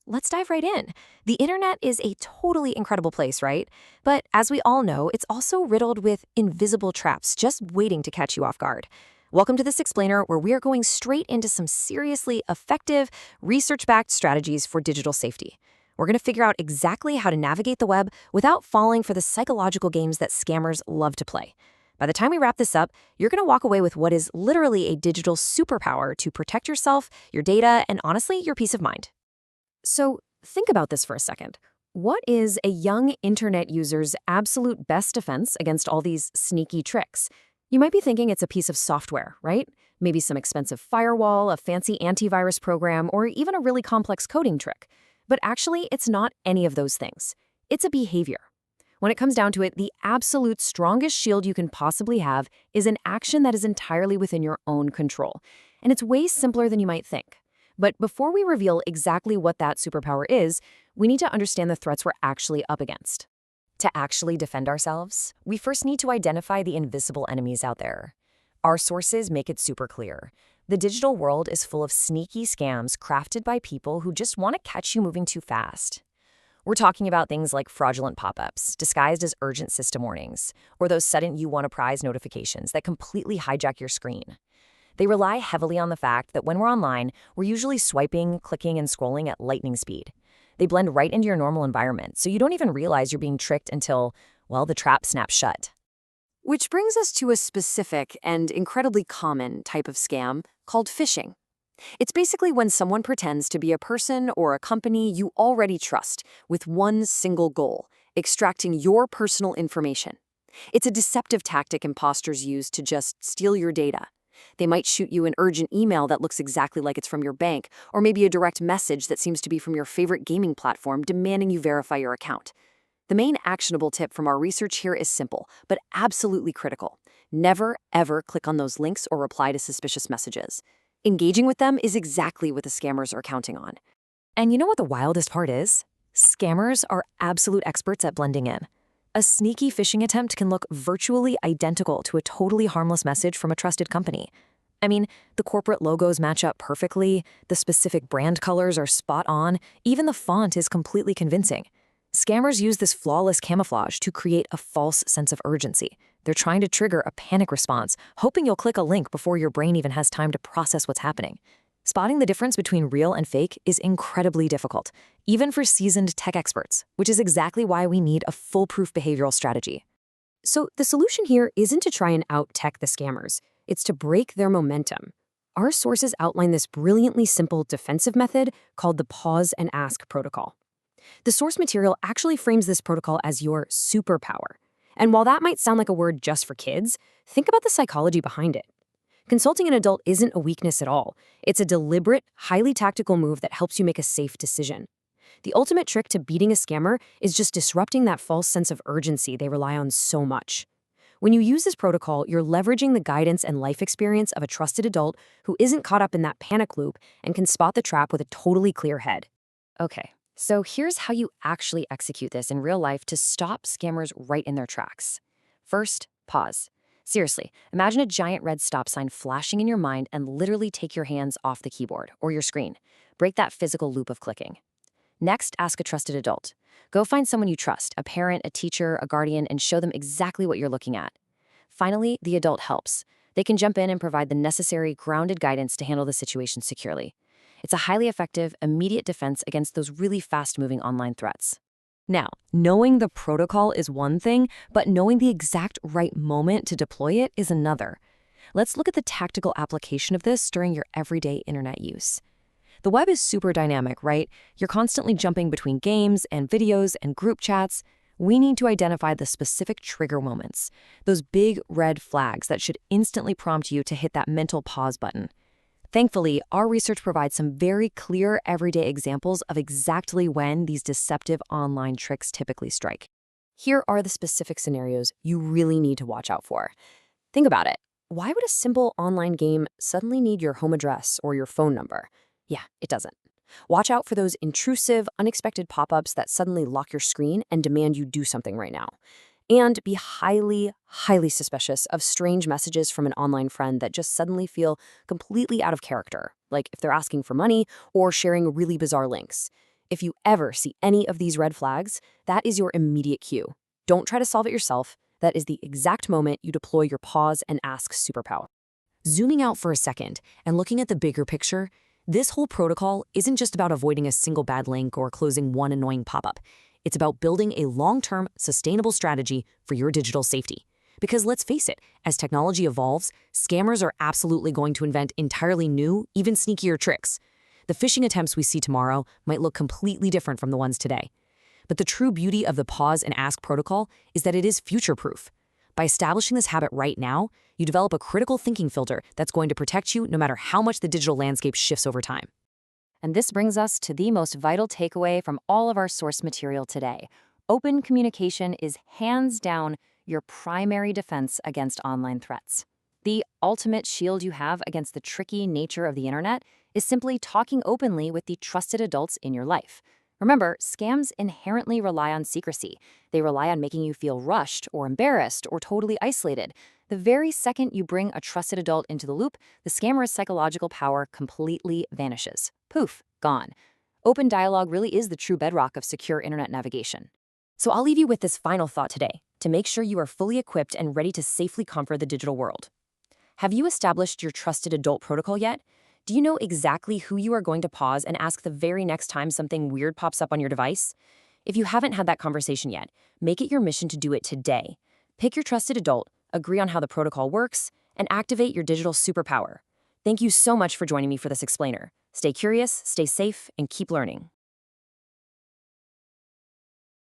Let's dive right in. The internet is a totally incredible place, right? But as we all know, it's also riddled with invisible traps just waiting to catch you off guard. Welcome to this explainer where we are going straight into some seriously effective, research-backed strategies for digital safety. We're going to figure out exactly how to navigate the web without falling for the psychological games that scammers love to play. By the time we wrap this up, you're going to walk away with what is literally a digital superpower to protect yourself, your data, and honestly, your peace of mind. So think about this for a second. What is a young internet user's absolute best defense against all these sneaky tricks? You might be thinking it's a piece of software, right? Maybe some expensive firewall, a fancy antivirus program, or even a really complex coding trick. But actually, it's not any of those things. It's a behavior. When it comes down to it, the absolute strongest shield you can possibly have is an action that is entirely within your own control. And it's way simpler than you might think. But before we reveal exactly what that superpower is, we need to understand the threats we're actually up against. To actually defend ourselves, we first need to identify the invisible enemies out there. Our sources make it super clear. The digital world is full of sneaky scams crafted by people who just want to catch you moving too fast. We're talking about things like fraudulent pop-ups, disguised as urgent system warnings, or those sudden you want a prize notifications that completely hijack your screen. They rely heavily on the fact that when we're online, we're usually swiping, clicking, and scrolling at lightning speed. They blend right into your normal environment, so you don't even realize you're being tricked until, well, the trap snaps shut. Which brings us to a specific and incredibly common type of scam called phishing. It's basically when someone pretends to be a person or a company you already trust with one single goal, extracting your personal information. It's a deceptive tactic imposters use to just steal your data. They might shoot you an urgent email that looks exactly like it's from your bank, or maybe a direct message that seems to be from your favorite gaming platform demanding you verify your account. The main actionable tip from our research here is simple, but absolutely critical. Never, ever click on those links or reply to suspicious messages. Engaging with them is exactly what the scammers are counting on. And you know what the wildest part is? Scammers are absolute experts at blending in. A sneaky phishing attempt can look virtually identical to a totally harmless message from a trusted company. I mean, the corporate logos match up perfectly, the specific brand colors are spot on, even the font is completely convincing. Scammers use this flawless camouflage to create a false sense of urgency. They're trying to trigger a panic response, hoping you'll click a link before your brain even has time to process what's happening. Spotting the difference between real and fake is incredibly difficult, even for seasoned tech experts, which is exactly why we need a foolproof behavioral strategy. So the solution here isn't to try and out-tech the scammers. It's to break their momentum. Our sources outline this brilliantly simple defensive method called the pause and ask protocol. The source material actually frames this protocol as your superpower. And while that might sound like a word just for kids, think about the psychology behind it. Consulting an adult isn't a weakness at all. It's a deliberate, highly tactical move that helps you make a safe decision. The ultimate trick to beating a scammer is just disrupting that false sense of urgency they rely on so much. When you use this protocol, you're leveraging the guidance and life experience of a trusted adult who isn't caught up in that panic loop and can spot the trap with a totally clear head. Okay, so here's how you actually execute this in real life to stop scammers right in their tracks. First, pause. Seriously, imagine a giant red stop sign flashing in your mind and literally take your hands off the keyboard or your screen. Break that physical loop of clicking. Next, ask a trusted adult. Go find someone you trust, a parent, a teacher, a guardian, and show them exactly what you're looking at. Finally, the adult helps. They can jump in and provide the necessary grounded guidance to handle the situation securely. It's a highly effective, immediate defense against those really fast-moving online threats. Now, knowing the protocol is one thing, but knowing the exact right moment to deploy it is another. Let's look at the tactical application of this during your everyday internet use. The web is super dynamic, right? You're constantly jumping between games and videos and group chats. We need to identify the specific trigger moments, those big red flags that should instantly prompt you to hit that mental pause button. Thankfully, our research provides some very clear everyday examples of exactly when these deceptive online tricks typically strike. Here are the specific scenarios you really need to watch out for. Think about it. Why would a simple online game suddenly need your home address or your phone number? Yeah, it doesn't. Watch out for those intrusive, unexpected pop-ups that suddenly lock your screen and demand you do something right now. And be highly, highly suspicious of strange messages from an online friend that just suddenly feel completely out of character, like if they're asking for money or sharing really bizarre links. If you ever see any of these red flags, that is your immediate cue. Don't try to solve it yourself. That is the exact moment you deploy your pause and ask superpower. Zooming out for a second and looking at the bigger picture, this whole protocol isn't just about avoiding a single bad link or closing one annoying pop-up. It's about building a long-term, sustainable strategy for your digital safety. Because let's face it, as technology evolves, scammers are absolutely going to invent entirely new, even sneakier tricks. The phishing attempts we see tomorrow might look completely different from the ones today. But the true beauty of the pause and ask protocol is that it is future-proof. By establishing this habit right now, you develop a critical thinking filter that's going to protect you no matter how much the digital landscape shifts over time. And this brings us to the most vital takeaway from all of our source material today. Open communication is hands down your primary defense against online threats. The ultimate shield you have against the tricky nature of the internet is simply talking openly with the trusted adults in your life. Remember, scams inherently rely on secrecy. They rely on making you feel rushed or embarrassed or totally isolated. The very second you bring a trusted adult into the loop, the scammer's psychological power completely vanishes. Poof, gone. Open dialogue really is the true bedrock of secure internet navigation. So I'll leave you with this final thought today, to make sure you are fully equipped and ready to safely conquer the digital world. Have you established your trusted adult protocol yet? Do you know exactly who you are going to pause and ask the very next time something weird pops up on your device? If you haven't had that conversation yet, make it your mission to do it today. Pick your trusted adult, agree on how the protocol works, and activate your digital superpower. Thank you so much for joining me for this explainer. Stay curious, stay safe, and keep learning.